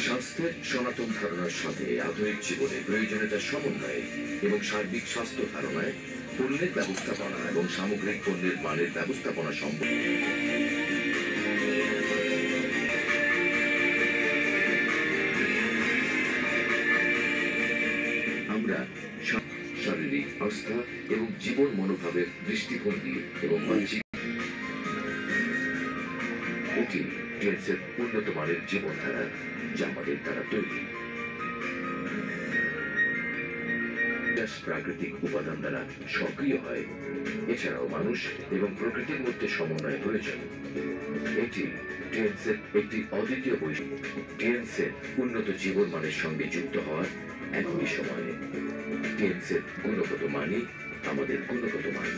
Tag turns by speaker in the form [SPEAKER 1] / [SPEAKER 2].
[SPEAKER 1] স্বাস্থ্যের সনাতন ধারণার সাথে আধুনিক জীবনে প্রয়োজনীয়তার সমন্বয়ে এবং সার্বিক স্বাস্থ্য ধারণায় পণ্যের ব্যবস্থাপনা এবং সামগ্রিক পণ্যের মানের ব্যবস্থাপনা সম্ভব। আমরা শারীরিক আস্থা এবং জীবন মনোভাবের দৃষ্টিভঙ্গি এবং এটি টিএনসির উন্নত মানের জীবনধারা যা আমাদের দ্বারা তৈরি। প্রাকৃতিক উপাদান দ্বারা সক্রিয় হয়, এছাড়াও মানুষ এবং প্রকৃতির মধ্যে সমন্বয় প্রয়োজন। এটি টিএনসির একটি অদ্বিতীয় বৈশিষ্ট্য। টিএনসির উন্নত জীবন মানের সঙ্গে যুক্ত হওয়ার একই সময়ে টিএনসির গুণগত মানই আমাদের গুণগত মান।